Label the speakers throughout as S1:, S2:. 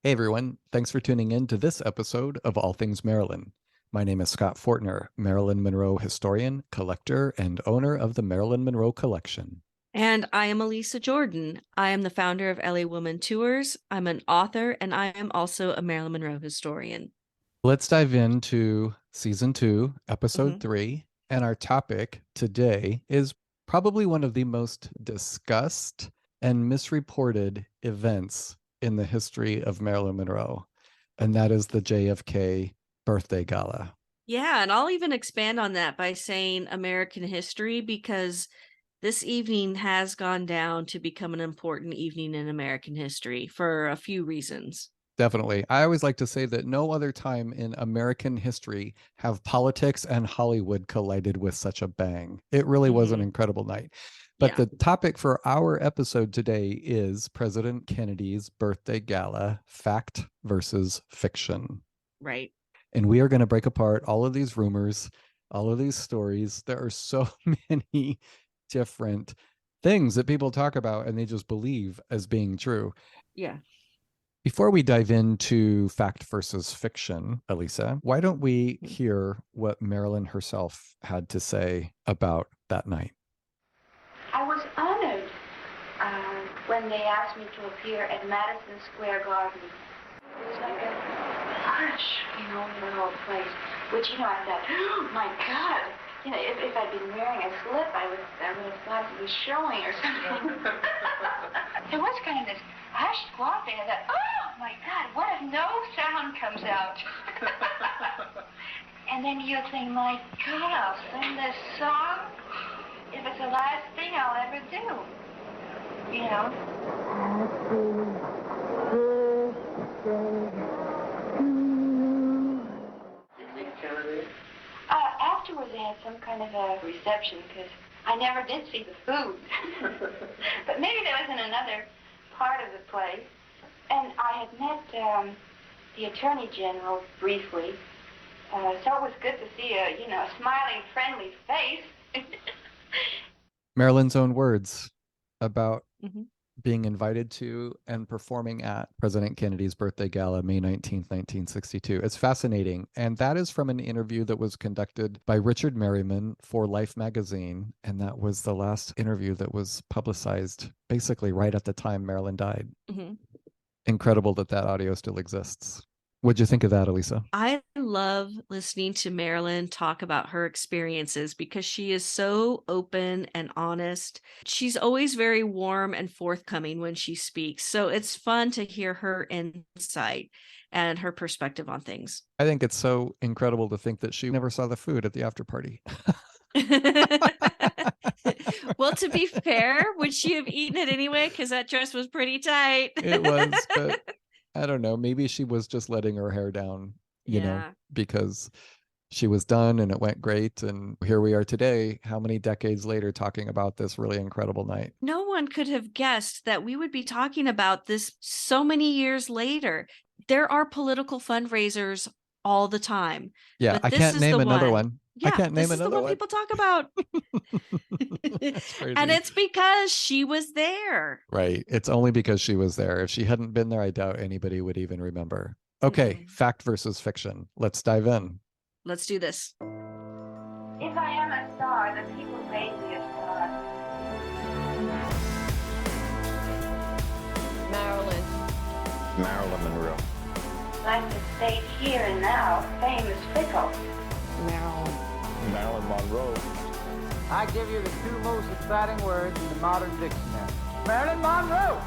S1: Hey everyone, thanks for tuning in to this episode of All Things Marilyn. My name is Scott Fortner, Marilyn Monroe historian, collector, and owner of the Marilyn Monroe Collection.
S2: And I am Elisa Jordan. I am the founder of LA Woman Tours. I'm an author, and I am also a Marilyn Monroe historian.
S1: Let's dive into season 2, episode
S2: Mhm.
S1: 3, and our topic today is probably one of the most discussed and misreported events in the history of Marilyn Monroe, and that is the JFK birthday gala.
S2: Yeah, and I'll even expand on that by saying American history because this evening has gone down to become an important evening in American history for a few reasons.
S1: Definitely. I always like to say that no other time in American history have politics and Hollywood collided with such a bang. It really was an
S2: Mhm.
S1: incredible night. But
S2: Yeah,
S1: the topic for our episode today is President Kennedy's birthday gala, fact versus fiction.
S2: right.
S1: And we are going to break apart all of these rumors, all of these stories. There are so many different things that people talk about and they just believe as being true.
S2: Yeah.
S1: Before we dive into fact versus fiction, Elisa, why don't we hear what Marilyn herself had to say about that night?
S3: I was honored when they asked me to appear at Madison Square Garden. It was like a hush, in the whole place. Which, I thought, oh my God, if I'd been wearing a slip, I would have thought it was showing or something. There was kind of this hushed squawking. I thought, oh my God, what if no sound comes out? And then you think, my God, I'll sing this song if it's the last thing I'll ever do. Afterwards, they had some kind of a reception because I never did see the food. But maybe that was in another part of the play. And I had met the Attorney General briefly. So it was good to see a smiling, friendly face.
S1: Marilyn's own words about
S2: Mhm.
S1: being invited to and performing at President Kennedy's birthday gala, May 19th, 1962. It's fascinating. And that is from an interview that was conducted by Richard Merriman for Life magazine. And that was the last interview that was publicized basically right at the time Marilyn died.
S2: Mhm.
S1: Incredible that that audio still exists. What'd you think of that, Elisa?
S2: I love listening to Marilyn talk about her experiences because she is so open and honest. She's always very warm and forthcoming when she speaks. So it's fun to hear her insight and her perspective on things.
S1: I think it's so incredible to think that she never saw the food at the after party.
S2: Well, to be fair, would she have eaten it anyway? Because that dress was pretty tight.
S1: It was, but I don't know. Maybe she was just letting her hair down,
S2: Yeah.
S1: because she was done and it went great. And here we are today, how many decades later, talking about this really incredible night.
S2: No one could have guessed that we would be talking about this so many years later. There are political fundraisers all the time,
S1: Yeah,
S2: but
S1: I
S2: this
S1: can't
S2: is
S1: name
S2: the
S1: another
S2: one.
S1: one. I
S2: Yeah,
S1: can't name
S2: this is the
S1: another
S2: one
S1: one.
S2: people talk about.
S1: That's
S2: And
S1: crazy.
S2: it's because she was there.
S1: Right. It's only because she was there. If she hadn't been there, I doubt anybody would even remember. Okay,
S2: Mhm.
S1: fact versus fiction. Let's dive in.
S2: Let's do this.
S3: If I am a star, the people made me a star.
S4: Marilyn Monroe.
S3: Like the state here and now, fame is fickle.
S4: Marilyn Monroe.
S5: I give you the two most exciting words in the modern dictionary. Marilyn Monroe!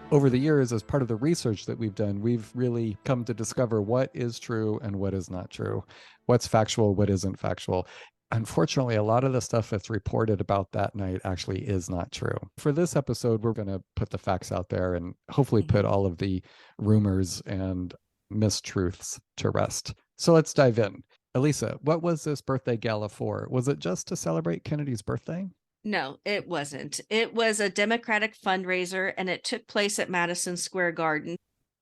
S1: Over the years, as part of the research that we've done, we've really come to discover what is true and what is not true, what's factual, what isn't factual. Unfortunately, a lot of the stuff that's reported about that night actually is not true. For this episode, we're going to put the facts out there and hopefully put all of the rumors and mistruths to rest. So let's dive in. Elisa, what was this birthday gala for? Was it just to celebrate Kennedy's birthday?
S2: No, it wasn't. It was a Democratic fundraiser and it took place at Madison Square Garden.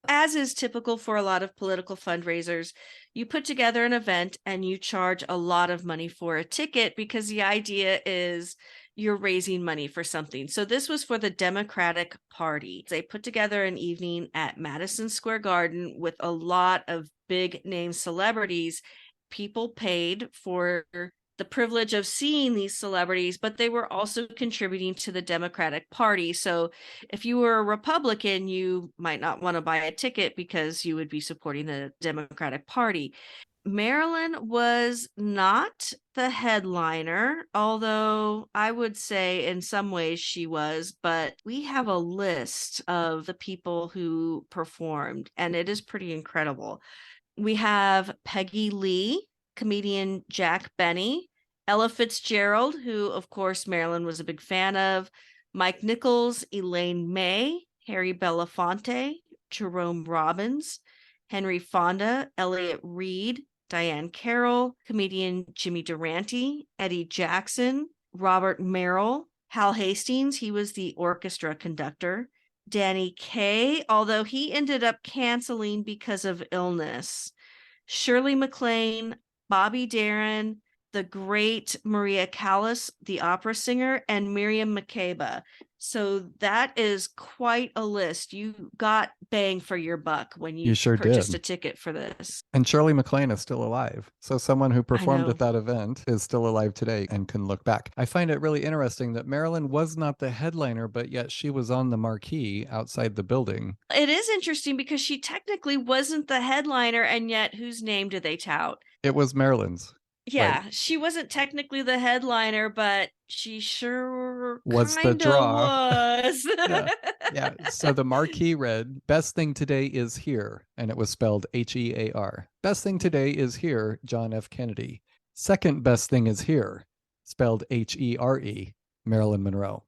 S2: As is typical for a lot of political fundraisers, you put together an event and you charge a lot of money for a ticket because the idea is you're raising money for something. So this was for the Democratic Party. They put together an evening at Madison Square Garden with a lot of big name celebrities. People paid for the privilege of seeing these celebrities, but they were also contributing to the Democratic Party. So if you were a Republican, you might not want to buy a ticket because you would be supporting the Democratic Party. Marilyn was not the headliner, although I would say in some ways she was, but we have a list of the people who performed, and it is pretty incredible. We have Peggy Lee, comedian Jack Benny, Ella Fitzgerald, who, of course, Marilyn was a big fan of, Mike Nichols, Elaine May, Harry Belafonte, Jerome Robbins, Henry Fonda, Elliot Reed, Diane Carroll, comedian Jimmy Durante, Eddie Jackson, Robert Merrill, Hal Hastings, he was the orchestra conductor, Danny Kaye, although he ended up canceling because of illness, Shirley MacLaine, Bobby Darin, the great Maria Callas, the opera singer, and Miriam Makeba. So that is quite a list. You got bang for your buck when you
S1: sure
S2: purchased
S1: did.
S2: a ticket for this.
S1: And Shirley MacLaine is still alive. So someone who performed
S2: know.
S1: at that event is still alive today and can look back. I find it really interesting that Marilyn was not the headliner, but yet she was on the marquee outside the building.
S2: It is interesting because she technically wasn't the headliner, and yet whose name did they tout?
S1: It was Marilyn's.
S2: Yeah,
S1: Right.
S2: she wasn't technically the headliner, but she sure
S1: Was the
S2: kind of
S1: draw.
S2: was.
S1: Yeah. So the marquee read, "Best thing today is here." And it was spelled Hear. "Best thing today is here, John F. Kennedy." "Second best thing is here," spelled Here, Marilyn Monroe.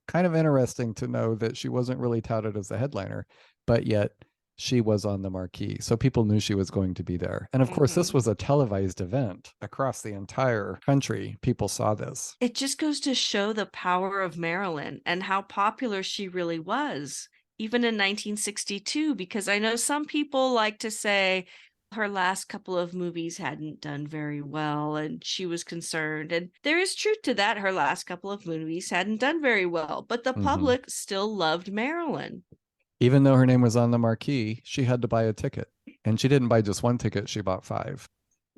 S1: Kind of interesting to know that she wasn't really touted as the headliner, but yet she was on the marquee. So people knew she was going to be there. And of course, this was a televised event across the entire country. People saw this.
S2: It just goes to show the power of Marilyn and how popular she really was, even in 1962, because I know some people like to say her last couple of movies hadn't done very well and she was concerned. And there is truth to that. Her last couple of movies hadn't done very well, but the public still loved Marilyn.
S1: Even though her name was on the marquee, she had to buy a ticket. And she didn't buy just one ticket, she bought 5.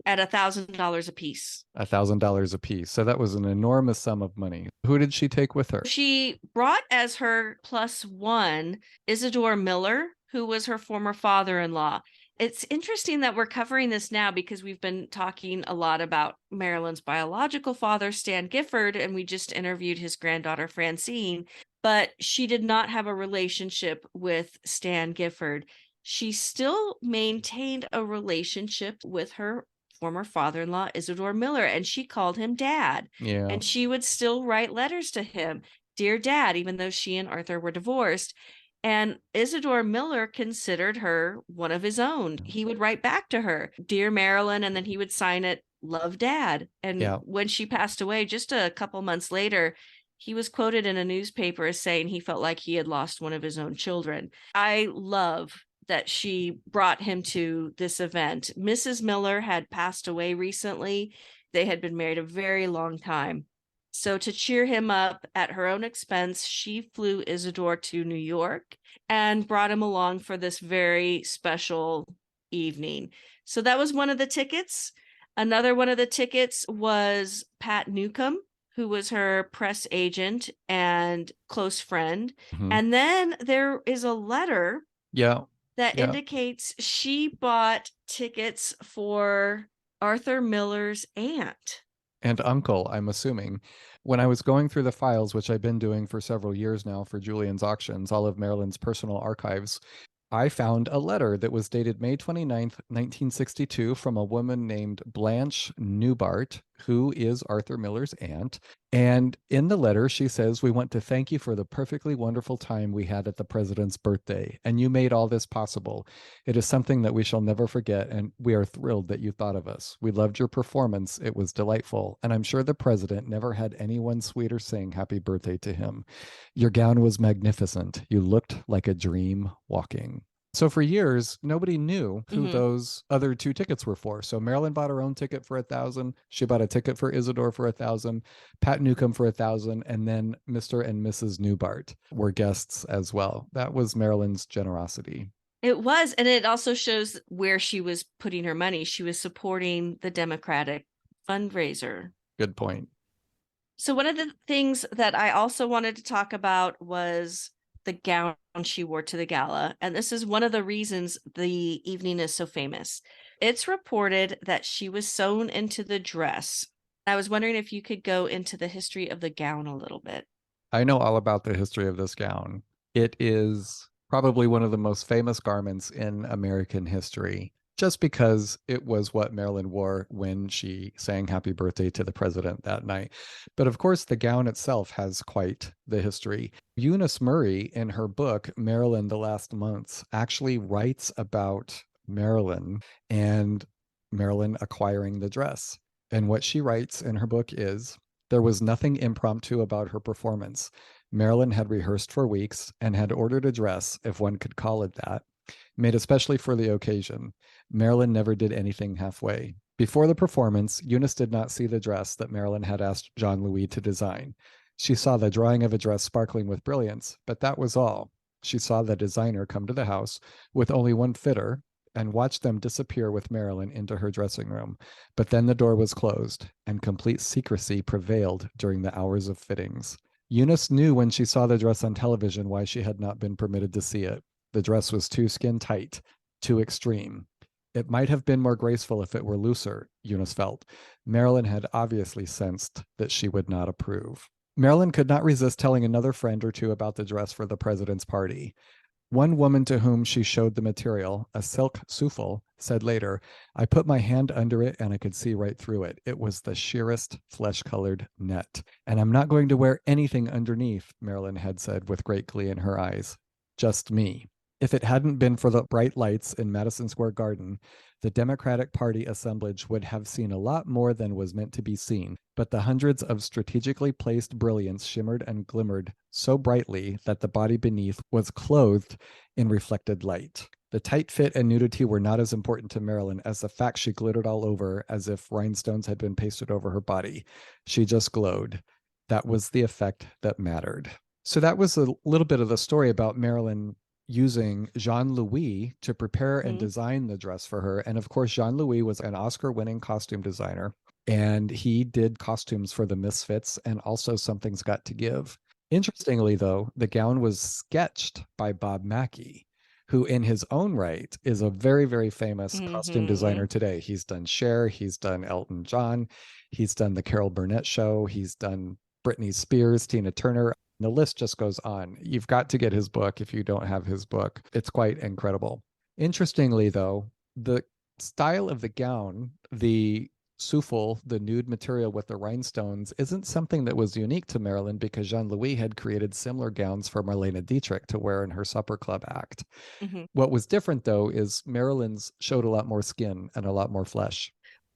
S2: At $1,000 a piece.
S1: $1,000 a piece. So that was an enormous sum of money. Who did she take with her?
S2: She brought as her plus one Isidore Miller, who was her former father-in-law. It's interesting that we're covering this now because we've been talking a lot about Marilyn's biological father, Stan Gifford, and we just interviewed his granddaughter, Francine. But she did not have a relationship with Stan Gifford. She still maintained a relationship with her former father-in-law, Isidore Miller, and she called him Dad.
S1: Yeah.
S2: And she would still write letters to him, "Dear Dad," even though she and Arthur were divorced. And Isidore Miller considered her one of his own. He would write back to her, "Dear Marilyn," and then he would sign it, "Love, Dad." And when she passed away, just a couple months later, he was quoted in a newspaper as saying he felt like he had lost one of his own children. I love that she brought him to this event. Mrs. Miller had passed away recently. They had been married a very long time. So to cheer him up at her own expense, she flew Isidore to New York and brought him along for this very special evening. So that was one of the tickets. Another one of the tickets was Pat Newcomb, who was her press agent and close friend. And then there is a letter that indicates she bought tickets for Arthur Miller's aunt.
S1: And uncle, I'm assuming. When I was going through the files, which I've been doing for several years now for Julian's Auctions, all of Marilyn's personal archives, I found a letter that was dated May 29th, 1962 from a woman named Blanche Newbart, who is Arthur Miller's aunt. And in the letter, she says, "We want to thank you for the perfectly wonderful time we had at the president's birthday, and you made all this possible. It is something that we shall never forget, and we are thrilled that you thought of us. We loved your performance. It was delightful, and I'm sure the president never had anyone sweeter sing happy birthday to him. Your gown was magnificent. You looked like a dream walking." So for years, nobody knew who
S2: Mhm.
S1: those other two tickets were for. So Marilyn bought her own ticket for $1,000. She bought a ticket for Isidore for $1,000, Pat Newcomb for $1,000, and then Mr. and Mrs. Newbart were guests as well. That was Marilyn's generosity.
S2: It was, and it also shows where she was putting her money. She was supporting the Democratic fundraiser.
S1: Good point.
S2: So one of the things that I also wanted to talk about was the gown she wore to the gala. And this is one of the reasons the evening is so famous. It's reported that she was sewn into the dress. I was wondering if you could go into the history of the gown a little bit.
S1: I know all about the history of this gown. It is probably one of the most famous garments in American history, just because it was what Marilyn wore when she sang Happy Birthday to the President that night. But of course, the gown itself has quite the history. Eunice Murray, in her book, Marilyn, the Last Months, actually writes about Marilyn and Marilyn acquiring the dress. And what she writes in her book is, there was nothing impromptu about her performance. Marilyn had rehearsed for weeks and had ordered a dress, if one could call it that, made especially for the occasion. Marilyn never did anything halfway. Before the performance, Eunice did not see the dress that Marilyn had asked Jean Louis to design. She saw the drawing of a dress sparkling with brilliance, but that was all. She saw the designer come to the house with only one fitter and watched them disappear with Marilyn into her dressing room. But then the door was closed, and complete secrecy prevailed during the hours of fittings. Eunice knew when she saw the dress on television why she had not been permitted to see it. The dress was too skin tight, too extreme. It might have been more graceful if it were looser, Eunice felt. Marilyn had obviously sensed that she would not approve. Marilyn could not resist telling another friend or two about the dress for the president's party. One woman to whom she showed the material, a silk souffle, said later, I put my hand under it and I could see right through it. It was the sheerest flesh-colored net. And I'm not going to wear anything underneath, Marilyn had said with great glee in her eyes. Just me. If it hadn't been for the bright lights in Madison Square Garden, the Democratic Party assemblage would have seen a lot more than was meant to be seen, but the hundreds of strategically placed brilliants shimmered and glimmered so brightly that the body beneath was clothed in reflected light. The tight fit and nudity were not as important to Marilyn as the fact she glittered all over as if rhinestones had been pasted over her body. She just glowed. That was the effect that mattered. So that was a little bit of the story about Marilyn using Jean Louis to prepare and design the dress for her. And of course, Jean Louis was an Oscar-winning costume designer, and he did costumes for the Misfits and also Something's Got to Give. Interestingly, though, the gown was sketched by Bob Mackie, who in his own right is a very, very famous costume designer today. He's done Cher, he's done Elton John, he's done the Carol Burnett Show, he's done Britney Spears, Tina Turner. The list just goes on. You've got to get his book if you don't have his book. It's quite incredible. Interestingly, though, the style of the gown, the souffle, the nude material with the rhinestones, isn't something that was unique to Marilyn because Jean Louis had created similar gowns for Marlene Dietrich to wear in her supper club act. What was different, though, is Marilyn's showed a lot more skin and a lot more flesh.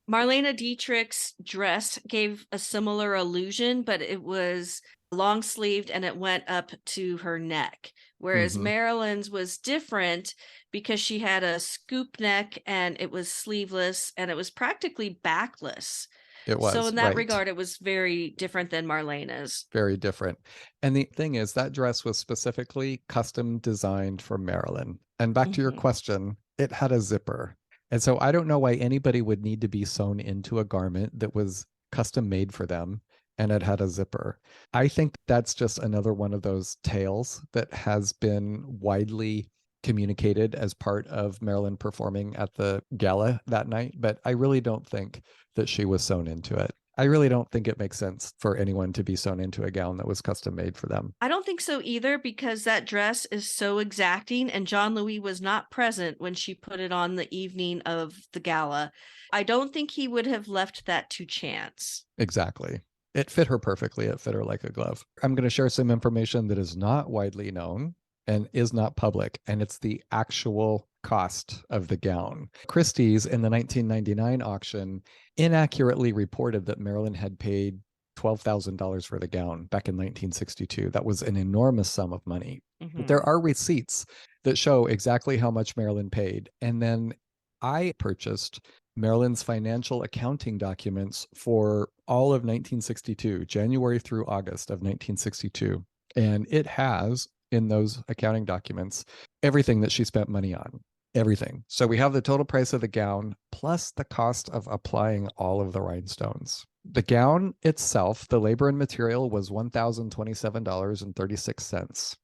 S2: Marlene Dietrich's dress gave a similar illusion, but it was long sleeved and it went up to her neck. Whereas Marilyn's was different because she had a scoop neck and it was sleeveless and it was practically backless.
S1: It was.
S2: So in that
S1: right.
S2: regard, it was very different than Marlene's.
S1: Very different. And the thing is, that dress was specifically custom designed for Marilyn. And back to your question, it had a zipper. And so I don't know why anybody would need to be sewn into a garment that was custom made for them and it had a zipper. I think that's just another one of those tales that has been widely communicated as part of Marilyn performing at the gala that night, but I really don't think that she was sewn into it. I really don't think it makes sense for anyone to be sewn into a gown that was custom made for them.
S2: I don't think so either, because that dress is so exacting and Jean Louis was not present when she put it on the evening of the gala. I don't think he would have left that to chance.
S1: Exactly. It fit her perfectly. It fit her like a glove. I'm going to share some information that is not widely known and is not public, and it's the actual cost of the gown. Christie's in the 1999 auction inaccurately reported that Marilyn had paid $12,000 for the gown back in 1962. That was an enormous sum of money. But there are receipts that show exactly how much Marilyn paid. And then I purchased Marilyn's financial accounting documents for all of 1962, January through August of 1962. And it has in those accounting documents everything that she spent money on, everything. So we have the total price of the gown plus the cost of applying all of the rhinestones. The gown itself, the labor and material was $1,027.36.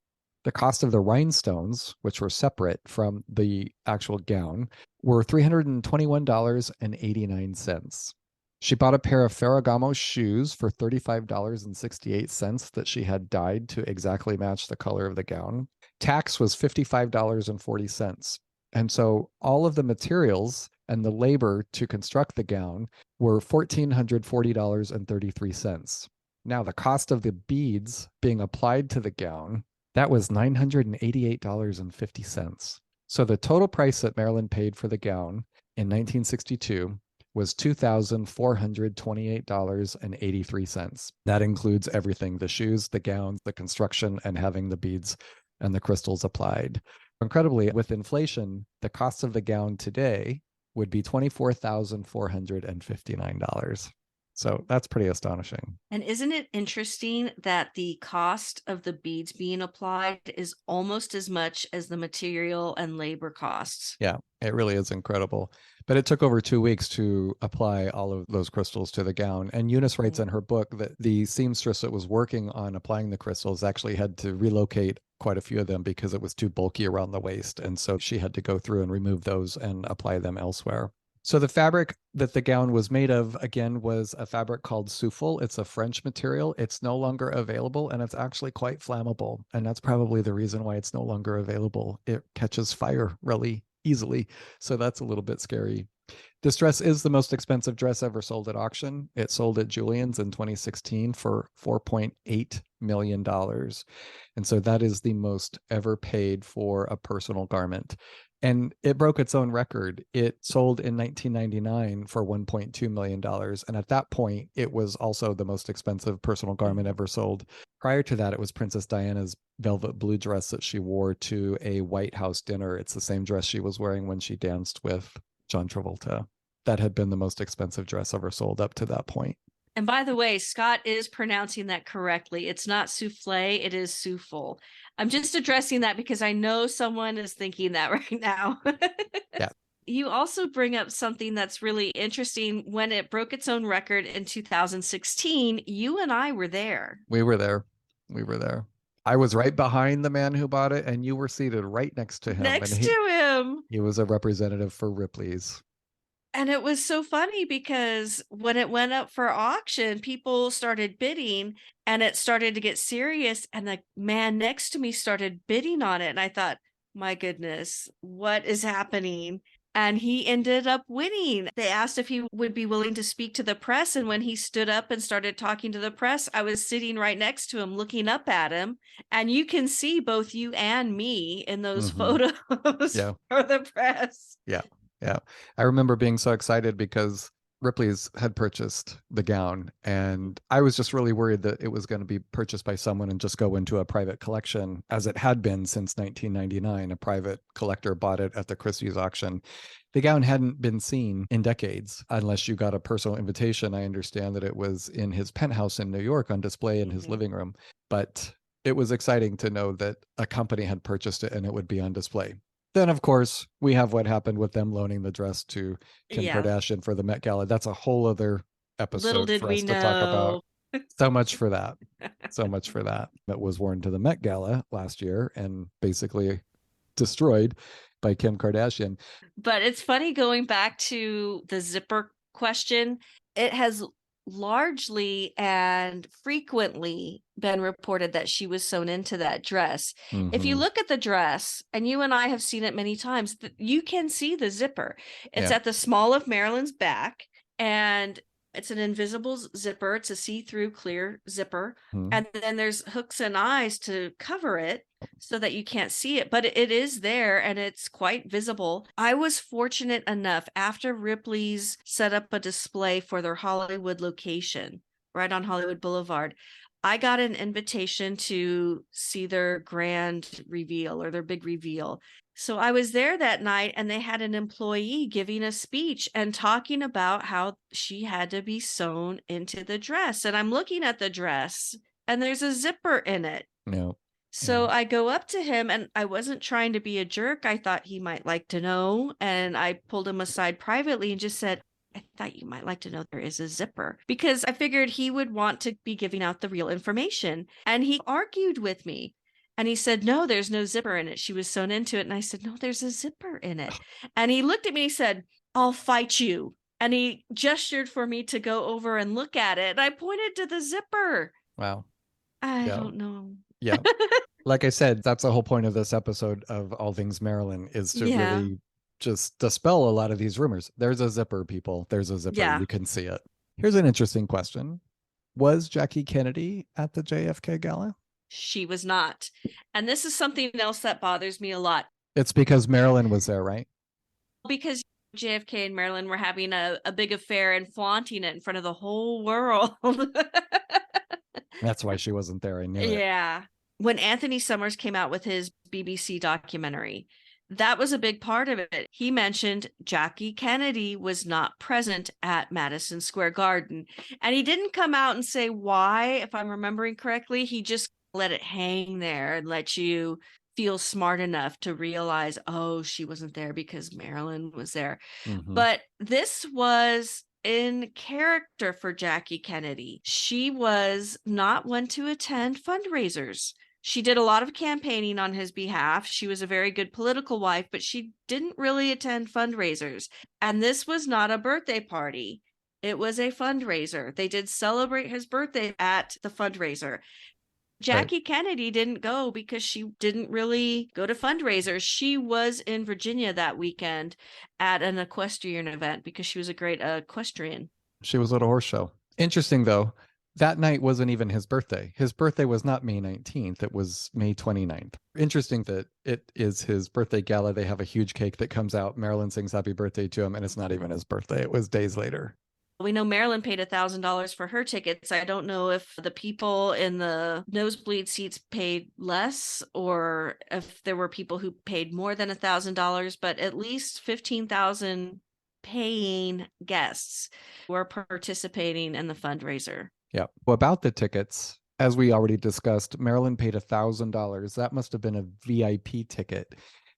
S1: The cost of the rhinestones, which were separate from the actual gown, were $321.89. She bought a pair of Ferragamo shoes for $35.68 that she had dyed to exactly match the color of the gown. Tax was $55.40. And so all of the materials and the labor to construct the gown were $1,440.33. Now, the cost of the beads being applied to the gown, that was $988.50. So the total price that Marilyn paid for the gown in 1962 was $2,428.83. That includes everything, the shoes, the gowns, the construction, and having the beads and the crystals applied. Incredibly, with inflation, the cost of the gown today would be $24,459. So that's pretty astonishing.
S2: And isn't it interesting that the cost of the beads being applied is almost as much as the material and labor costs?
S1: Yeah, it really is incredible. But it took over 2 weeks to apply all of those crystals to the gown. And Eunice writes in her book that the seamstress that was working on applying the crystals actually had to relocate quite a few of them because it was too bulky around the waist. And so she had to go through and remove those and apply them elsewhere. So the fabric that the gown was made of, again, was a fabric called souffle. It's a French material. It's no longer available, and it's actually quite flammable. And that's probably the reason why it's no longer available. It catches fire really easily. So that's a little bit scary. This dress is the most expensive dress ever sold at auction. It sold at Julian's in 2016 for $4.8 million. And so that is the most ever paid for a personal garment. And it broke its own record. It sold in 1999 for $1.2 million. And at that point, it was also the most expensive personal garment ever sold. Prior to that, it was Princess Diana's velvet blue dress that she wore to a White House dinner. It's the same dress she was wearing when she danced with John Travolta. That had been the most expensive dress ever sold up to that point.
S2: And by the way, Scott is pronouncing that correctly. It's not souffle, it is souffle. I'm just addressing that because I know someone is thinking that right now.
S1: Yeah.
S2: You also bring up something that's really interesting. When it broke its own record in 2016, you and I were there.
S1: We were there. I was right behind the man who bought it, and you were seated right next to him.
S2: Next to him.
S1: He was a representative for Ripley's.
S2: And it was so funny because when it went up for auction, people started bidding and it started to get serious. And the man next to me started bidding on it. And I thought, my goodness, what is happening? And he ended up winning. They asked if he would be willing to speak to the press. And when he stood up and started talking to the press, I was sitting right next to him, looking up at him. And you can see both you and me in those photos for the press.
S1: Yeah. Yeah. I remember being so excited because Ripley's had purchased the gown, and I was just really worried that it was going to be purchased by someone and just go into a private collection, as it had been since 1999. A private collector bought it at the Christie's auction. The gown hadn't been seen in decades unless you got a personal invitation. I understand that it was in his penthouse in New York on display in his living room, but it was exciting to know that a company had purchased it and it would be on display. Then, of course, we have what happened with them loaning the dress to Kim Kardashian for the Met Gala. That's a whole other episode for us to talk about. So much for that. So much for that. It was worn to the Met Gala last year and basically destroyed by Kim Kardashian.
S2: But it's funny, going back to the zipper question, it has largely and frequently been reported that she was sewn into that dress. If you look at the dress, and you and I have seen it many times, you can see the zipper. It's at the small of Marilyn's back, and it's an invisible zipper. It's a see-through clear zipper. And then there's hooks and eyes to cover it so that you can't see it, but it is there and it's quite visible. I was fortunate enough, after Ripley's set up a display for their Hollywood location right on Hollywood Boulevard, I got an invitation to see their grand reveal or their big reveal. So I was there that night and they had an employee giving a speech and talking about how she had to be sewn into the dress. And I'm looking at the dress and there's a zipper in it.
S1: No.
S2: So I go up to him and I wasn't trying to be a jerk. I thought he might like to know. And I pulled him aside privately and just said, I thought you might like to know there is a zipper, because I figured he would want to be giving out the real information. And he argued with me and he said, no, there's no zipper in it. She was sewn into it. And I said, no, there's a zipper in it. And he looked at me and he said, I'll fight you. And he gestured for me to go over and look at it. And I pointed to the zipper.
S1: Wow.
S2: I
S1: Yeah.
S2: don't know.
S1: Yeah. Like I said, that's the whole point of this episode of All Things Marilyn, is to really just dispel a lot of these rumors. There's a zipper, people. There's a zipper.
S2: Yeah.
S1: You can see it. Here's an interesting question. Was Jackie Kennedy at the JFK Gala?
S2: She was not. And this is something else that bothers me a lot.
S1: It's because Marilyn was there, right?
S2: Because JFK and Marilyn were having a big affair and flaunting it in front of the whole world.
S1: That's why she wasn't there. I knew it.
S2: Yeah. When Anthony Summers came out with his BBC documentary, that was a big part of it. He mentioned Jackie Kennedy was not present at Madison Square Garden. And he didn't come out and say why, if I'm remembering correctly. He just let it hang there and let you feel smart enough to realize, oh, she wasn't there because Marilyn was there.
S1: Mhm.
S2: But this was in character for Jackie Kennedy. She was not one to attend fundraisers. She did a lot of campaigning on his behalf. She was a very good political wife, but she didn't really attend fundraisers. And this was not a birthday party. It was a fundraiser. They did celebrate his birthday at the fundraiser. Jackie Kennedy didn't go because she didn't really go to fundraisers. She was in Virginia that weekend at an equestrian event because she was a great equestrian.
S1: She was at a horse show. Interesting, though. That night wasn't even his birthday. His birthday was not May 19th. It was May 29th. Interesting that it is his birthday gala. They have a huge cake that comes out. Marilyn sings happy birthday to him, and it's not even his birthday. It was days later.
S2: We know Marilyn paid $1,000 for her tickets. I don't know if the people in the nosebleed seats paid less or if there were people who paid more than $1,000, but at least 15,000 paying guests were participating in the fundraiser.
S1: Yeah. Well, about the tickets, as we already discussed, Marilyn paid $1,000. That must have been a VIP ticket.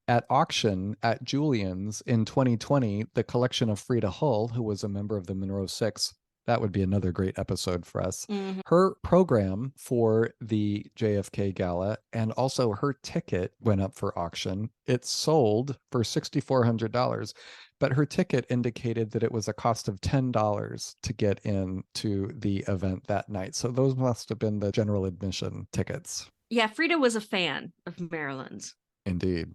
S1: At auction at Julian's in 2020, the collection of Frida Hull, who was a member of the Monroe Six, that would be another great episode for us.
S2: Mm-hmm.
S1: Her program for the JFK Gala and also her ticket went up for auction. It sold for $6,400, but her ticket indicated that it was a cost of $10 to get into the event that night. So those must have been the general admission tickets.
S2: Yeah, Frida was a fan of Marilyn's.
S1: Indeed.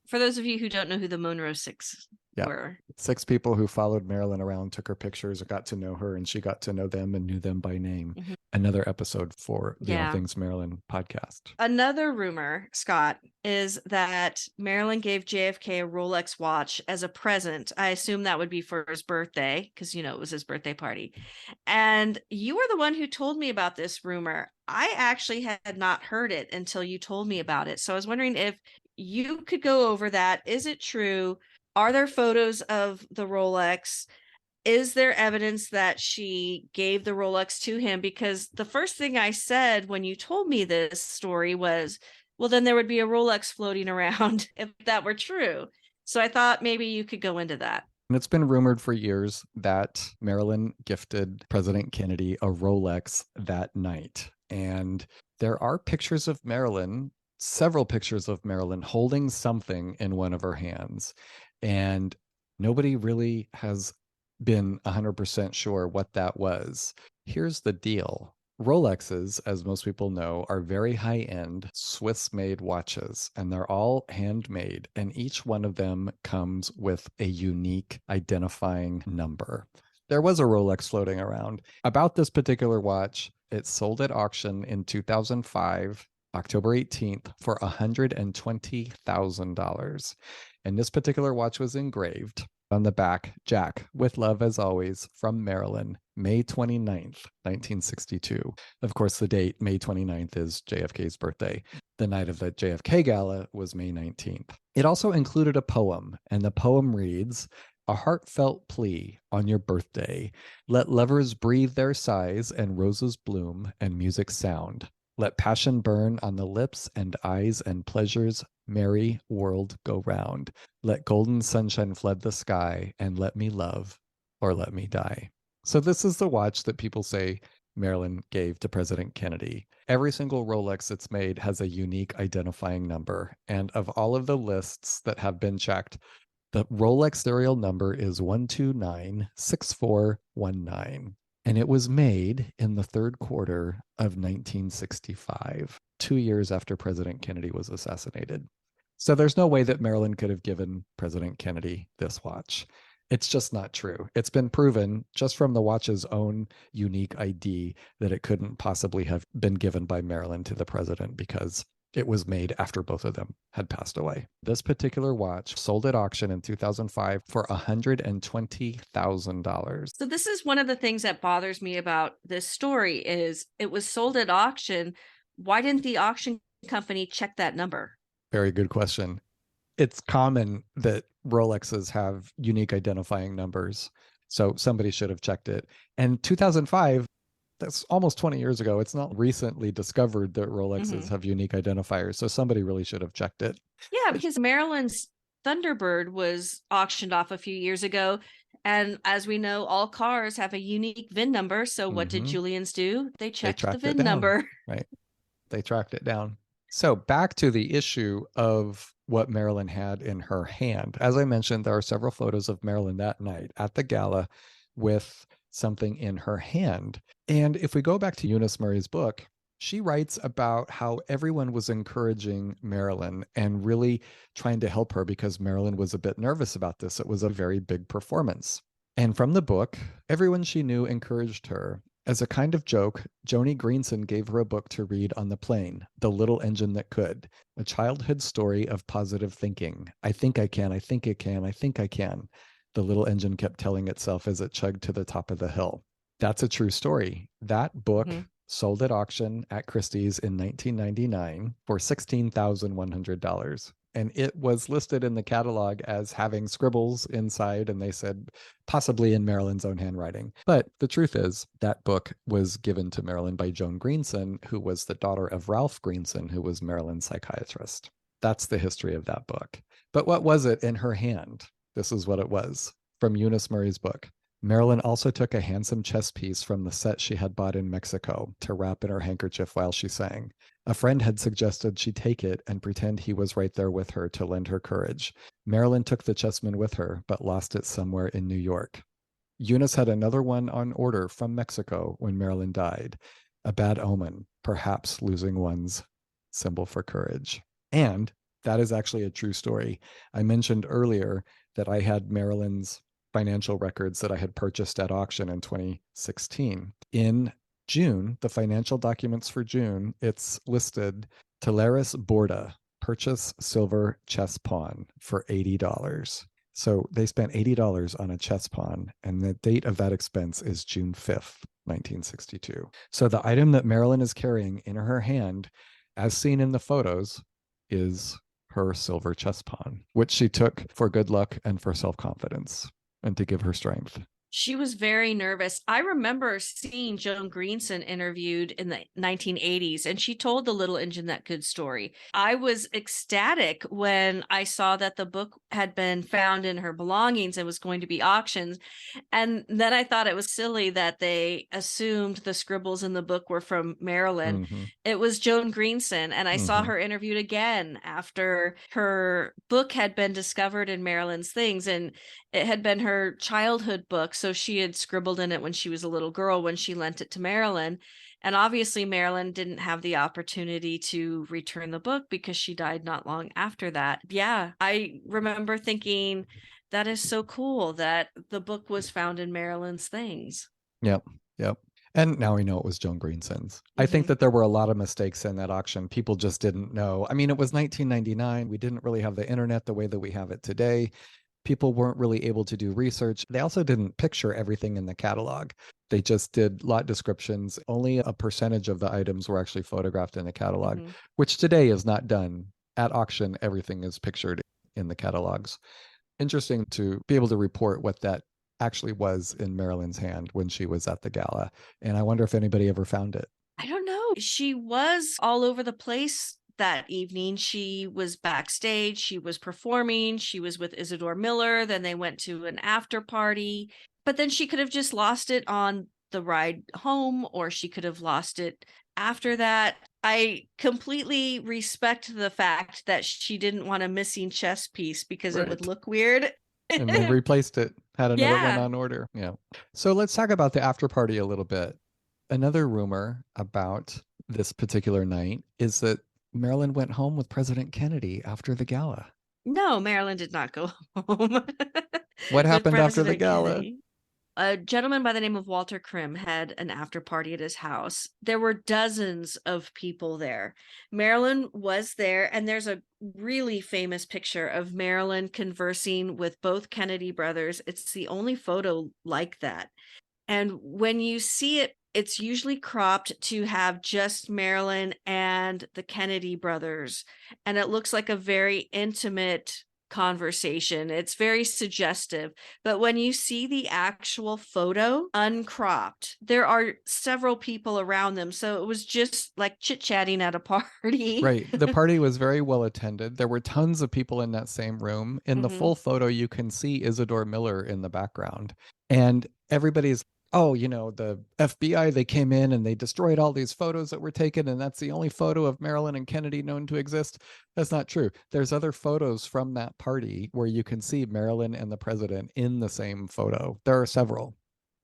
S2: For those of you who don't know who the Monroe Six were.
S1: 6 people who followed Marilyn around, took her pictures, got to know her, and she got to know them and knew them by name. Mm-hmm. Another episode for the All Things Marilyn podcast.
S2: Another rumor, Scott, is that Marilyn gave JFK a Rolex watch as a present. I assume that would be for his birthday because, it was his birthday party. And you were the one who told me about this rumor. I actually had not heard it until you told me about it. So I was wondering if you could go over that. Is it true? Are there photos of the Rolex? Is there evidence that she gave the Rolex to him? Because the first thing I said when you told me this story was, well, then there would be a Rolex floating around if that were true. So I thought maybe you could go into that.
S1: And it's been rumored for years that Marilyn gifted President Kennedy a Rolex that night. And there are pictures of Marilyn, several pictures of Marilyn holding something in one of her hands. And nobody really has been 100% sure what that was. Here's the deal. Rolexes, as most people know, are very high-end Swiss-made watches, and they're all handmade, and each one of them comes with a unique identifying number. There was a Rolex floating around. About this particular watch, it sold at auction in 2005, October 18th, for $120,000. And this particular watch was engraved. On the back, Jack, with love as always, from Marilyn, May 29th, 1962. Of course, the date, May 29th, is JFK's birthday. The night of the JFK Gala was May 19th. It also included a poem, and the poem reads, "A heartfelt plea on your birthday. Let lovers breathe their sighs and roses bloom and music sound. Let passion burn on the lips and eyes and pleasures merry world go round. Let golden sunshine flood the sky and let me love or let me die." So this is the watch that people say Marilyn gave to President Kennedy. Every single Rolex that's made has a unique identifying number. And of all of the lists that have been checked, the Rolex serial number is 1296419. And it was made in the third quarter of 1965, 2 years after President Kennedy was assassinated. So there's no way that Marilyn could have given President Kennedy this watch. It's just not true. It's been proven just from the watch's own unique ID that it couldn't possibly have been given by Marilyn to the president because it was made after both of them had passed away. This particular watch sold at auction in 2005 for $120,000.
S2: So this is one of the things that bothers me about this story is it was sold at auction. Why didn't the auction company check that number?
S1: Very good question. It's common that Rolexes have unique identifying numbers. So somebody should have checked it. And 2005, that's almost 20 years ago. It's not recently discovered that Rolexes have unique identifiers. So somebody really should have checked it.
S2: Yeah, because Marilyn's Thunderbird was auctioned off a few years ago. And as we know, all cars have a unique VIN number. So what did Julians do? They checked the VIN number.
S1: Right. They tracked it down. So back to the issue of what Marilyn had in her hand. As I mentioned, there are several photos of Marilyn that night at the gala with something in her hand. And if we go back to Eunice Murray's book, she writes about how everyone was encouraging Marilyn and really trying to help her because Marilyn was a bit nervous about this. It was a very big performance. And from the book, everyone she knew encouraged her. As a kind of joke, Joni Greenson gave her a book to read on the plane, The Little Engine That Could, a childhood story of positive thinking. I think I can, I think I can, I think I can. The little engine kept telling itself as it chugged to the top of the hill. That's a true story. That book sold at auction at Christie's in 1999 for $16,100. And it was listed in the catalog as having scribbles inside, and they said possibly in Marilyn's own handwriting. But the truth is that book was given to Marilyn by Joan Greenson, who was the daughter of Ralph Greenson, who was Marilyn's psychiatrist. That's the history of that book. But what was it in her hand? This is what it was from Eunice Murray's book. Marilyn also took a handsome chess piece from the set she had bought in Mexico to wrap in her handkerchief while she sang. A friend had suggested she take it and pretend he was right there with her to lend her courage. Marilyn took the chessman with her, but lost it somewhere in New York. Eunice had another one on order from Mexico when Marilyn died. A bad omen, perhaps losing one's symbol for courage. And that is actually a true story. I mentioned earlier that I had Marilyn's financial records that I had purchased at auction in 2016. In June, the financial documents for June, it's listed Teleris Borda, purchase silver chess pawn for $80. So they spent $80 on a chess pawn, and the date of that expense is June 5th, 1962. So the item that Marilyn is carrying in her hand, as seen in the photos, is her silver chess pawn, which she took for good luck and for self-confidence and to give her strength.
S2: She was very nervous. I remember seeing Joan Greenson interviewed in the 1980s, and she told the Little Engine That Could story. I was ecstatic when I saw that the book had been found in her belongings and was going to be auctioned. And then I thought it was silly that they assumed the scribbles in the book were from Marilyn. It was Joan Greenson, and I saw her interviewed again after her book had been discovered in Marilyn's things, and it had been her childhood book. So she had scribbled in it when she was a little girl when she lent it to Marilyn. And obviously Marilyn didn't have the opportunity to return the book because she died not long after that. Yeah, I remember thinking that is so cool that the book was found in Marilyn's things.
S1: Yep. And now we know it was Joan Greenson's. I think that there were a lot of mistakes in that auction. People just didn't know. I mean, it was 1999. We didn't really have the internet the way that we have it today. people weren't really able to do research. They also didn't picture everything in the catalog. They just did lot descriptions. Only a percentage of the items were actually photographed in the catalog, which today is not done. At auction, everything is pictured in the catalogs. Interesting to be able to report what that actually was in Marilyn's hand when she was at the gala. And I wonder if anybody ever found it.
S2: I don't know. She was all over the place that evening. She was backstage, she was performing, she was with Isidore Miller, then they went to an after party, but then she could have just lost it on the ride home, or she could have lost it after that. I completely respect the fact that she didn't want a missing chess piece because it would look weird.
S1: And they replaced it, had another one
S2: Yeah.
S1: on order. Yeah. So let's talk about the after party a little bit. Another rumor about this particular night is that Marilyn went home with President Kennedy after the gala.
S2: No, Marilyn did not go home.
S1: What
S2: with
S1: happened after the
S2: President
S1: gala?
S2: Kennedy. A gentleman by the name of Walter Krim had an after party at his house. There were dozens of people there. Marilyn was there, and there's a really famous picture of Marilyn conversing with both Kennedy brothers. It's the only photo like that. And when you see it, it's usually cropped to have just Marilyn and the Kennedy brothers. And it looks like a very intimate conversation. It's very suggestive. But when you see the actual photo uncropped, there are several people around them. So it was just like chit-chatting at a party.
S1: Right. The party was very well attended. There were tons of people in that same room. In the full photo, you can see Isidore Miller in the background. And everybody's, oh, you know, the FBI, they came in and they destroyed all these photos that were taken, and that's the only photo of Marilyn and Kennedy known to exist. That's not true. There's other photos from that party where you can see Marilyn and the president in the same photo. There are several.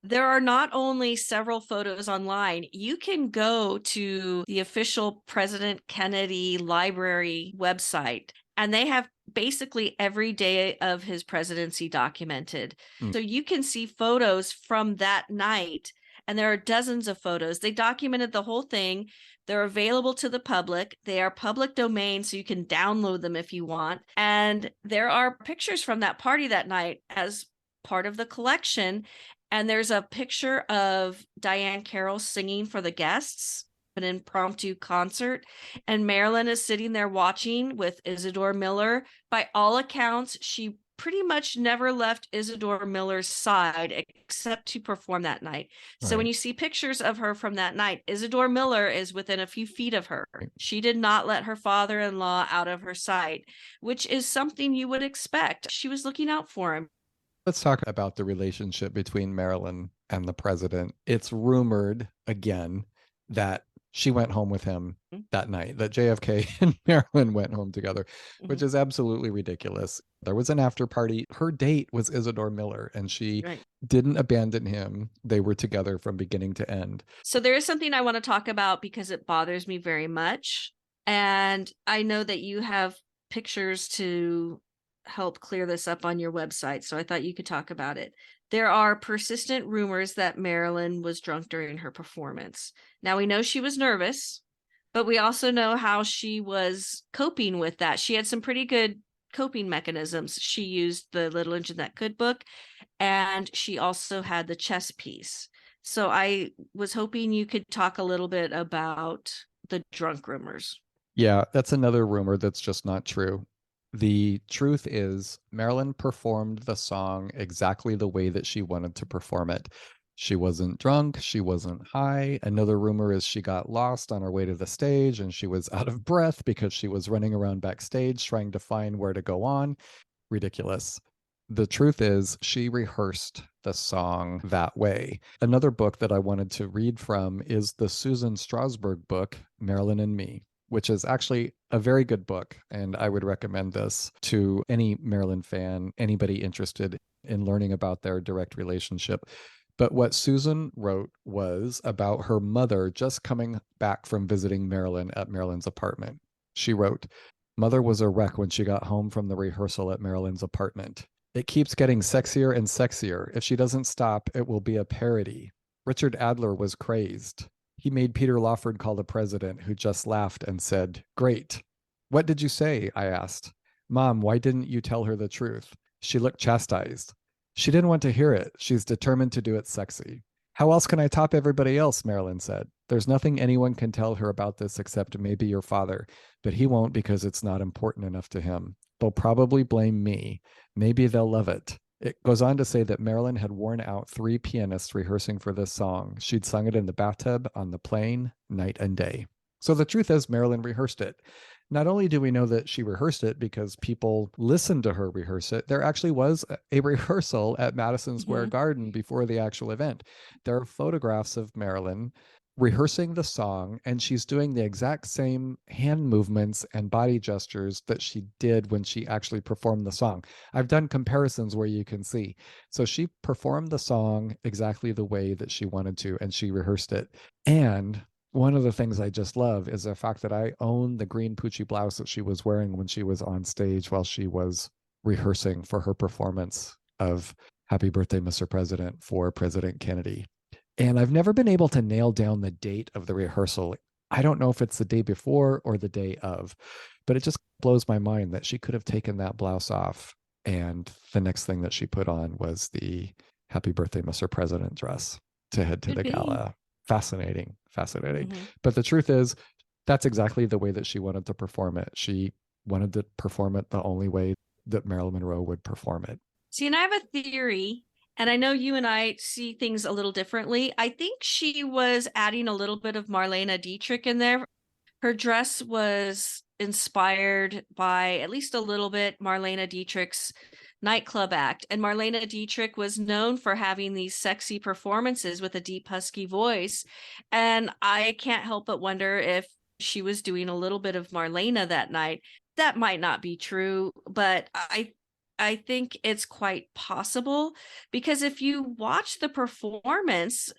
S2: There are not only several photos online, you can go to the official President Kennedy Library website, and they have basically every day of his presidency documented. So you can see photos from that night, and there are dozens of photos. They documented the whole thing. They're available to the public. They are public domain, so you can download them if you want. And there are pictures from that party that night as part of the collection. And there's a picture of Diane Carroll singing for the guests, an impromptu concert. And Marilyn is sitting there watching with Isidore Miller. By all accounts, she pretty much never left Isidore Miller's side except to perform that night. So when you see pictures of her from that night, Isidore Miller is within a few feet of her. She did not let her father-in-law out of her sight, which is something you would expect. She was looking out for him.
S1: Let's talk about the relationship between Marilyn and the president. It's rumored again that she went home with him that night, that JFK and Marilyn went home together, which is absolutely ridiculous. There was an after party. Her date was Isidore Miller, and she didn't abandon him. They were together from beginning to end.
S2: So there is something I want to talk about because it bothers me very much. And I know that you have pictures to help clear this up on your website, so I thought you could talk about it. There are persistent rumors that Marilyn was drunk during her performance. Now, we know she was nervous, but we also know how she was coping with that. She had some pretty good coping mechanisms. She used the Little Engine That Could book, and she also had the chess piece. So I was hoping you could talk a little bit about the drunk rumors.
S1: Yeah, that's another rumor that's just not true. The truth is, Marilyn performed the song exactly the way that she wanted to perform it. She wasn't drunk. She wasn't high. Another rumor is she got lost on her way to the stage and she was out of breath because she was running around backstage trying to find where to go on. Ridiculous. The truth is, she rehearsed the song that way. Another book that I wanted to read from is the Susan Strasberg book, Marilyn and Me, which is actually a very good book. And I would recommend this to any Marilyn fan, anybody interested in learning about their direct relationship. But what Susan wrote was about her mother just coming back from visiting Marilyn at Marilyn's apartment. She wrote, "Mother was a wreck when she got home from the rehearsal at Marilyn's apartment. It keeps getting sexier and sexier. If she doesn't stop, it will be a parody. Richard Adler was crazed. He made Peter Lawford call the president, who just laughed and said, 'Great.' 'What did you say?' I asked. 'Mom, why didn't you tell her the truth?' She looked chastised. She didn't want to hear it. She's determined to do it sexy. How else can I top everybody else? Marilyn said. There's nothing anyone can tell her about this except maybe your father, but he won't because it's not important enough to him. They'll probably blame me. Maybe they'll love it. It goes on to say that Marilyn had worn out 3 pianists rehearsing for this song. She'd sung it in the bathtub, on the plane, night and day. So the truth is, Marilyn rehearsed it. Not only do we know that she rehearsed it because people listened to her rehearse it, there actually was a rehearsal at Madison Square Garden before the actual event. There are photographs of Marilyn rehearsing the song, and she's doing the exact same hand movements and body gestures that she did when she actually performed the song. I've done comparisons where you can see. So she performed the song exactly the way that she wanted to, and she rehearsed it. And one of the things I just love is the fact that I own the green Pucci blouse that she was wearing when she was on stage while she was rehearsing for her performance of Happy Birthday, Mr. President for President Kennedy. And I've never been able to nail down the date of the rehearsal. I don't know if it's the day before or the day of, but it just blows my mind that she could have taken that blouse off. And the next thing that she put on was the Happy Birthday, Mr. President dress to head to the gala. Fascinating. But the truth is, that's exactly the way that she wanted to perform it. She wanted to perform it the only way that Marilyn Monroe would perform it.
S2: See, and I have a theory, and I know you and I see things a little differently. I think she was adding a little bit of Marlene Dietrich in there. Her dress was inspired by, at least a little bit, Marlene Dietrich's nightclub act. And Marlene Dietrich was known for having these sexy performances with a deep, husky voice. And I can't help but wonder if she was doing a little bit of Marlene that night. That might not be true, but I think it's quite possible, because if you watch the performance,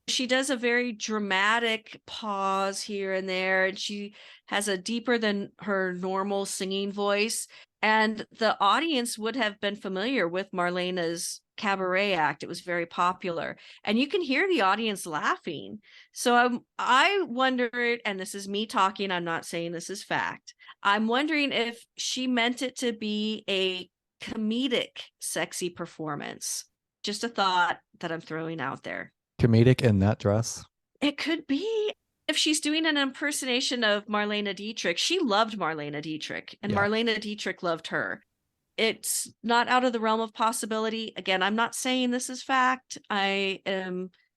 S2: she does a very dramatic pause here and there, and she has a deeper than her normal singing voice. And the audience would have been familiar with Marlene's cabaret act. It was very popular, and you can hear the audience laughing. So I wondered, and this is me talking, I'm not saying this is fact, I'm wondering if she meant it to be a comedic sexy performance. Just a thought that I'm throwing out there.
S1: Comedic in that dress?
S2: It could be. If she's doing an impersonation of Marlene Dietrich, she loved Marlene Dietrich, and Marlene Dietrich loved her. It's not out of the realm of possibility. Again, I'm not saying this is fact.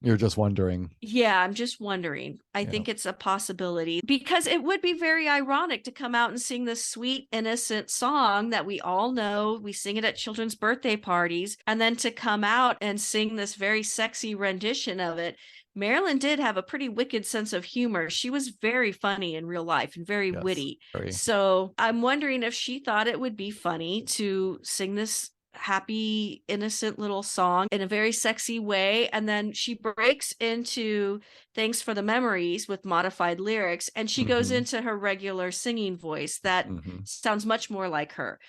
S1: You're just wondering.
S2: Yeah, I'm just wondering. I think it's a possibility, because it would be very ironic to come out and sing this sweet, innocent song that we all know. We sing it at children's birthday parties, and then to come out and sing this very sexy rendition of it. Marilyn did have a pretty wicked sense of humor. She was very funny in real life and very witty. So I'm wondering if she thought it would be funny to sing this happy, innocent little song in a very sexy way. And then she breaks into Thanks for the Memories with modified lyrics. And she goes into her regular singing voice that sounds much more like her.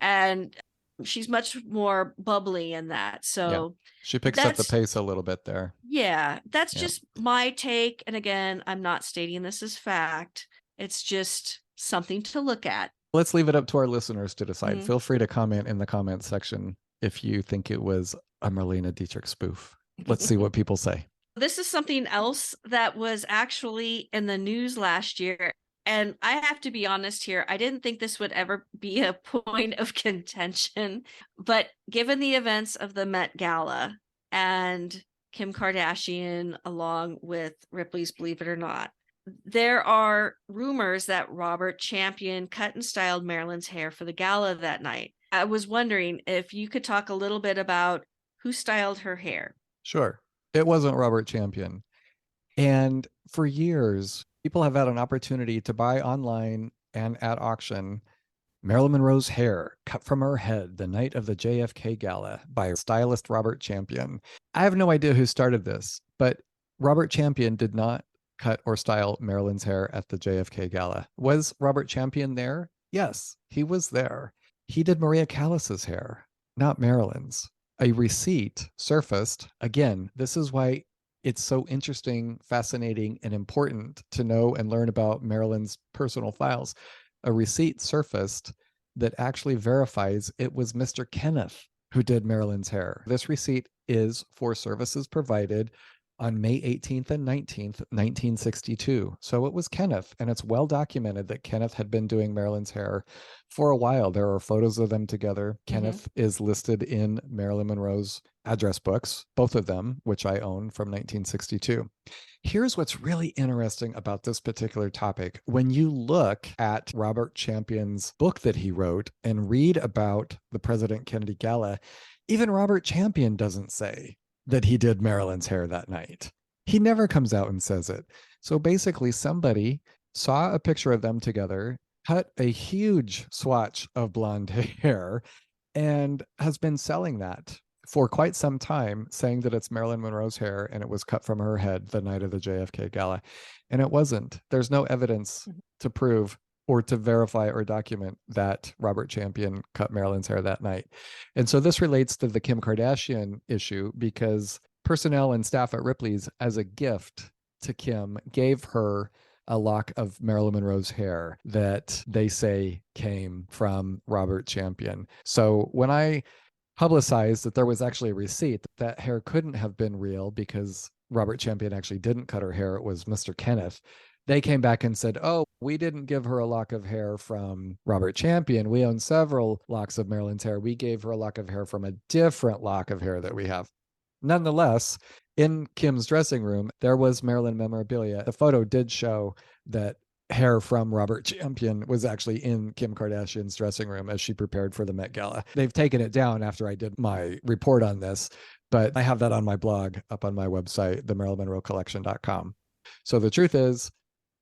S2: And she's much more bubbly in that. So
S1: she picks up the pace a little bit there.
S2: Yeah, that's just my take. And again, I'm not stating this as fact. It's just something to look at.
S1: Let's leave it up to our listeners to decide. Feel free to comment in the comments section if you think it was a Marlene Dietrich spoof. Let's see what people say.
S2: This is something else that was actually in the news last year. And I have to be honest here, I didn't think this would ever be a point of contention. But given the events of the Met Gala and Kim Kardashian, along with Ripley's Believe It or Not, there are rumors that Robert Champion cut and styled Marilyn's hair for the gala that night. I was wondering if you could talk a little bit about who styled her hair.
S1: Sure. It wasn't Robert Champion. And for years, people have had an opportunity to buy online and at auction Marilyn Monroe's hair cut from her head the night of the JFK Gala by stylist Robert Champion. I have no idea who started this, but Robert Champion did not cut or style Marilyn's hair at the JFK Gala. Was Robert Champion there? Yes, he was there. He did Maria Callas's hair, not Marilyn's. A receipt surfaced. Again, this is why it's so interesting, fascinating, and important to know and learn about Marilyn's personal files. A receipt surfaced that actually verifies it was Mr. Kenneth who did Marilyn's hair. This receipt is for services provided on May 18th and 19th, 1962. So it was Kenneth, and it's well documented that Kenneth had been doing Marilyn's hair for a while. There are photos of them together. Kenneth is listed in Marilyn Monroe's address books, both of them, which I own from 1962. Here's what's really interesting about this particular topic. When you look at Robert Champion's book that he wrote and read about the President Kennedy Gala, even Robert Champion doesn't say that he did Marilyn's hair that night. He never comes out and says it. So basically, somebody saw a picture of them together, cut a huge swatch of blonde hair, and has been selling that for quite some time, saying that it's Marilyn Monroe's hair and it was cut from her head the night of the JFK Gala. And it wasn't. There's no evidence to prove or to verify or document that Robert Champion cut Marilyn's hair that night. And so this relates to the Kim Kardashian issue, because personnel and staff at Ripley's, as a gift to Kim, gave her a lock of Marilyn Monroe's hair that they say came from Robert Champion. So when I publicized that there was actually a receipt, that hair couldn't have been real because Robert Champion actually didn't cut her hair, it was Mr. Kenneth, they came back and said, oh, we didn't give her a lock of hair from Robert Champion. We own several locks of Marilyn's hair. We gave her a lock of hair from a different lock of hair that we have. Nonetheless, in Kim's dressing room, there was Marilyn memorabilia. The photo did show that hair from Robert Champion was actually in Kim Kardashian's dressing room as she prepared for the Met Gala. They've taken it down after I did my report on this, but I have that on my blog up on my website, themarilynmonroecollection.com. So the truth is,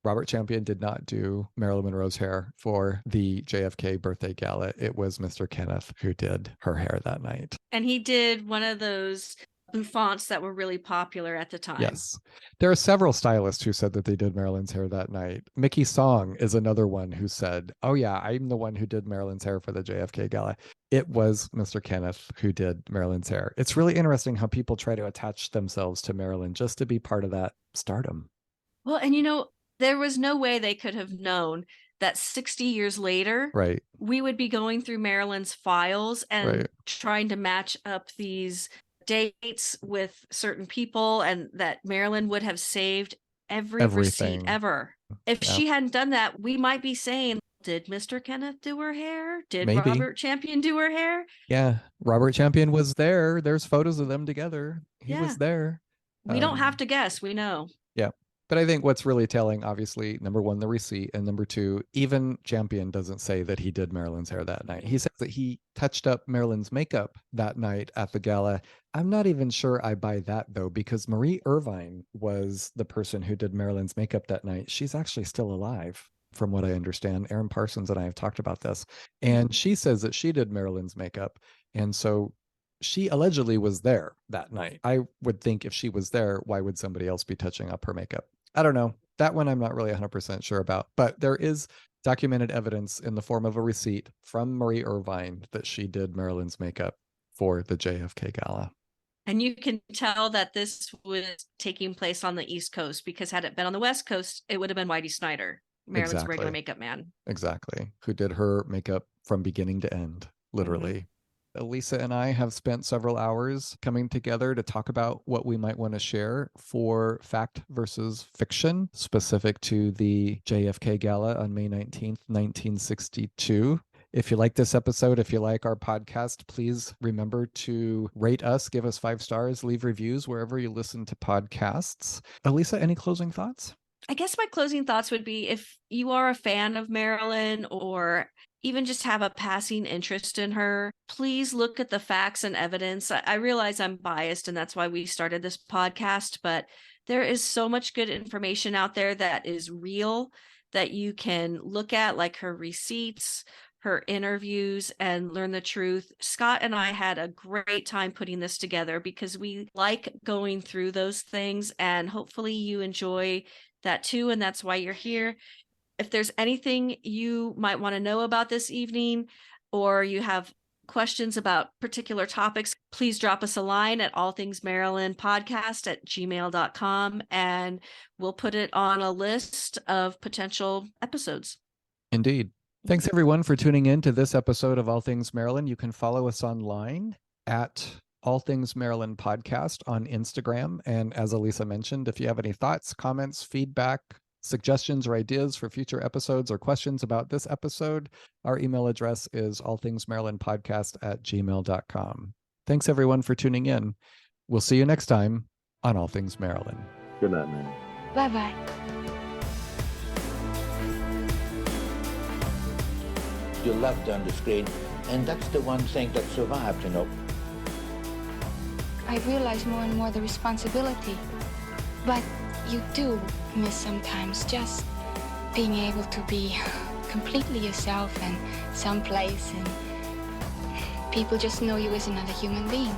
S1: Robert Champion did not do Marilyn Monroe's hair for the JFK birthday gala. It was Mr. Kenneth who did her hair that night.
S2: And he did one of those bouffants that were really popular at the time.
S1: Yes. There are several stylists who said that they did Marilyn's hair that night. Mickey Song is another one who said, oh yeah, I'm the one who did Marilyn's hair for the JFK gala. It was Mr. Kenneth who did Marilyn's hair. It's really interesting how people try to attach themselves to Marilyn just to be part of that stardom.
S2: Well, and there was no way they could have known that 60 years later,
S1: right,
S2: we would be going through Marilyn's files and trying to match up these dates with certain people, and that Marilyn would have saved every receipt ever. If she hadn't done that, we might be saying, did Mr. Kenneth do her hair? Did
S1: Maybe.
S2: Robert Champion do her hair?
S1: Yeah, Robert Champion was there. There's photos of them together. He was there.
S2: We don't have to guess. We know.
S1: Yeah. But I think what's really telling, obviously, number one, the receipt, and number two, even Champion doesn't say that he did Marilyn's hair that night. He says that he touched up Marilyn's makeup that night at the gala. I'm not even sure I buy that, though, because Marie Irvine was the person who did Marilyn's makeup that night. She's actually still alive, from what I understand. Aaron Parsons and I have talked about this. And she says that she did Marilyn's makeup. And so she allegedly was there that night. I would think if she was there, why would somebody else be touching up her makeup? I don't know. That one I'm not really 100% sure about, but there is documented evidence in the form of a receipt from Marie Irvine that she did Marilyn's makeup for the JFK Gala.
S2: And you can tell that this was taking place on the East Coast, because had it been on the West Coast, it would have been Whitey Snyder, Marilyn's regular makeup man.
S1: Exactly. Who did her makeup from beginning to end, literally. Lisa and I have spent several hours coming together to talk about what we might want to share for fact versus fiction, specific to the JFK Gala on May 19th, 1962. If you like this episode, if you like our podcast, please remember to rate us, give us 5 stars, leave reviews wherever you listen to podcasts. Elisa, any closing thoughts?
S2: I guess my closing thoughts would be, if you are a fan of Marilyn or even just have a passing interest in her, please look at the facts and evidence. I realize I'm biased, and that's why we started this podcast, but there is so much good information out there that is real that you can look at, like her receipts, her interviews, and learn the truth. Scott and I had a great time putting this together because we like going through those things, and hopefully you enjoy that too, and that's why you're here. If there's anything you might want to know about this evening, or you have questions about particular topics, please drop us a line at allthingsmarylandpodcast@gmail.com, and we'll put it on a list of potential episodes.
S1: Indeed. Thanks everyone for tuning in to this episode of All Things Marilyn. You can follow us online at All Things Marilyn Podcast on Instagram. And as Elisa mentioned, if you have any thoughts, comments, feedback, suggestions, or ideas for future episodes or questions about this episode, our email address is allthingsmarilynpodcast@gmail.com. Thanks everyone for tuning in. We'll see you next time on All Things Marilyn.
S4: Good night, man.
S3: Bye-bye.
S6: You loved on the screen, and that's the one thing that survived, you know.
S7: I realize more and more the responsibility, but you do miss sometimes just being able to be completely yourself and someplace and people just know you as another human being.